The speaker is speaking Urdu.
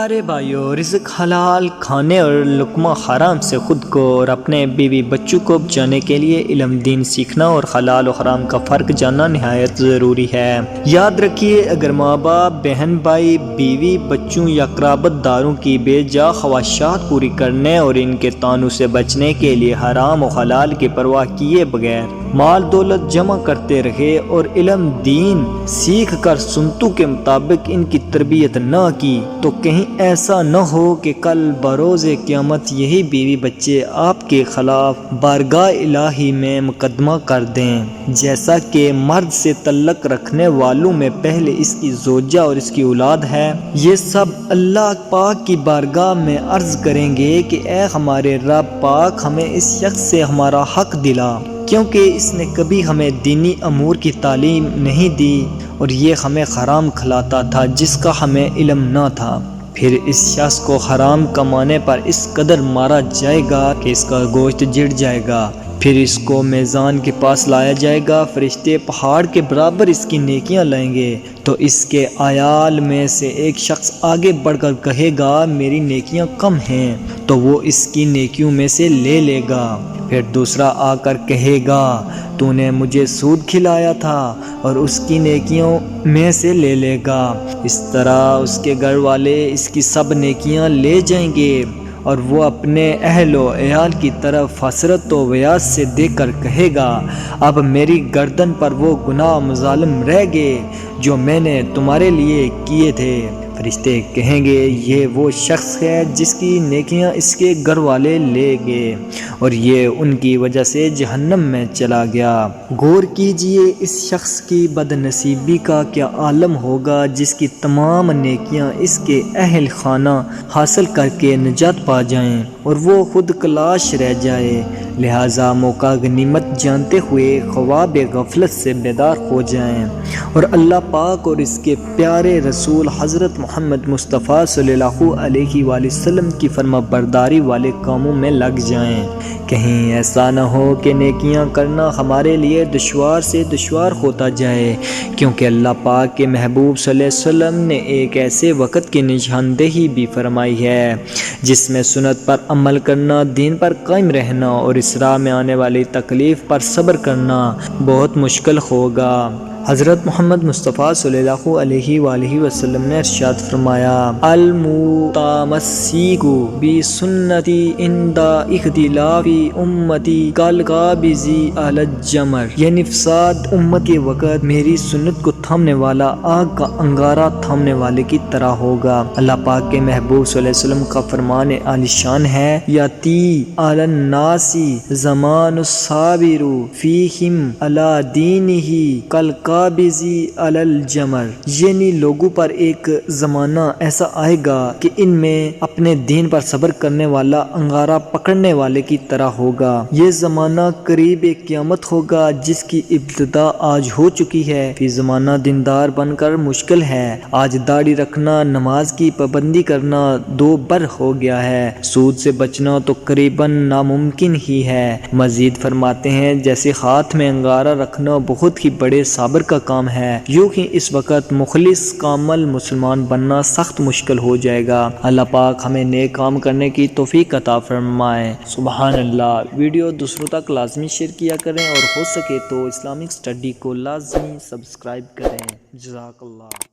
پیارے بھائیوں، رزق حلال کھانے اور لقمہ حرام سے خود کو اور اپنے بیوی بچوں کو بچانے کے لیے علم دین سیکھنا اور حلال و حرام کا فرق جاننا نہایت ضروری ہے۔ یاد رکھیے، اگر ماں باپ، بہن بھائی، بیوی بچوں یا قرابت داروں کی بے جا خواہشات پوری کرنے اور ان کے طعنوں سے بچنے کے لیے حرام و حلال کی پرواہ کیے بغیر مال دولت جمع کرتے رہے اور علم دین سیکھ کر سنتوں کے مطابق ان کی تربیت نہ کی تو کہیں ایسا نہ ہو کہ کل بروز قیامت یہی بیوی بچے آپ کے خلاف بارگاہ الہی میں مقدمہ کر دیں، جیسا کہ مرد سے تعلق رکھنے والوں میں پہلے اس کی زوجہ اور اس کی اولاد ہے۔ یہ سب اللہ پاک کی بارگاہ میں عرض کریں گے کہ اے ہمارے رب پاک، ہمیں اس شخص سے ہمارا حق دلا، کیونکہ اس نے کبھی ہمیں دینی امور کی تعلیم نہیں دی اور یہ ہمیں حرام کھلاتا تھا جس کا ہمیں علم نہ تھا۔ پھر اس شخص کو حرام کمانے پر اس قدر مارا جائے گا کہ اس کا گوشت جڑ جائے گا، پھر اس کو میزان کے پاس لایا جائے گا، فرشتے پہاڑ کے برابر اس کی نیکیاں لائیں گے، تو اس کے عیال میں سے ایک شخص آگے بڑھ کر کہے گا میری نیکیاں کم ہیں، تو وہ اس کی نیکیوں میں سے لے لے گا۔ پھر دوسرا آ کر کہے گا تو نے مجھے سود کھلایا تھا، اور اس کی نیکیوں میں سے لے لے گا۔ اس طرح اس کے گھر والے اس کی سب نیکیاں لے جائیں گے، اور وہ اپنے اہل و عیال کی طرف حسرت و ویاس سے دیکھ کر کہے گا اب میری گردن پر وہ گناہ مظالم رہ گئے جو میں نے تمہارے لیے کیے تھے۔ فرشتے کہیں گے یہ وہ شخص ہے جس کی نیکیاں اس کے گھر والے لے گئے اور یہ ان کی وجہ سے جہنم میں چلا گیا۔ غور کیجئے اس شخص کی بد نصیبی کا کیا عالم ہوگا جس کی تمام نیکیاں اس کے اہل خانہ حاصل کر کے نجات پا جائیں اور وہ خود کلاش رہ جائے۔ لہٰذا موقع غنیمت جانتے ہوئے خواب غفلت سے بیدار ہو جائیں اور اللہ پاک اور اس کے پیارے رسول حضرت محمد مصطفیٰ صلی اللہ علیہ وآلہ وسلم کی فرما برداری والے کاموں میں لگ جائیں۔ کہیں ایسا نہ ہو کہ نیکیاں کرنا ہمارے لیے دشوار سے دشوار ہوتا جائے، کیونکہ اللہ پاک کے محبوب صلی اللہ علیہ وسلم نے ایک ایسے وقت کی نشاندہی بھی فرمائی ہے جس میں سنت پر عمل کرنا، دین پر قائم رہنا اور اس راہ میں آنے والی تکلیف پر صبر کرنا بہت مشکل ہوگا۔ حضرت محمد مصطفیٰ صلی اللہ علیہ وآلہ وسلم نے ارشاد فرمایا المتمسک بسنتی عند اختلاف امتی کالقابض علی الجمر، یعنی فساد امت کے وقت میری سنت کو تھامنے والا آگ کا انگارہ تھامنے والے کی طرح ہوگا۔ اللہ پاک کے محبوب صلی اللہ علیہ وسلم کا فرمان عالی شان ہے یاتی علی الناس زمان الصابر فیہم علی دینہ کالقابض علی الجمر، یعنی لوگوں پر ایک زمانہ ایسا آئے گا کہ ان میں اپنے دین پر صبر کرنے والا انگارہ پکڑنے والے کی طرح ہوگا۔ یہ زمانہ قریب قیامت ہوگا جس کی ابتدا آج ہو چکی ہے۔ فی زمانہ دیندار بن کر مشکل ہے، آج داڑھی رکھنا، نماز کی پابندی کرنا دو بر ہو گیا ہے، سود سے بچنا تو قریباً ناممکن ہی ہے۔ مزید فرماتے ہیں جیسے ہاتھ میں انگارہ رکھنا بہت ہی بڑے صابر کا کام ہے، یوں ہی اس وقت مخلص کامل مسلمان بننا سخت مشکل ہو جائے گا۔ اللہ پاک ہمیں نیک کام کرنے کی توفیق عطا فرمائے۔ سبحان اللہ۔ ویڈیو دوسروں تک لازمی شیئر کیا کریں اور ہو سکے تو اسلامک اسٹڈی کو لازمی سبسکرائب کریں۔ جزاک اللہ۔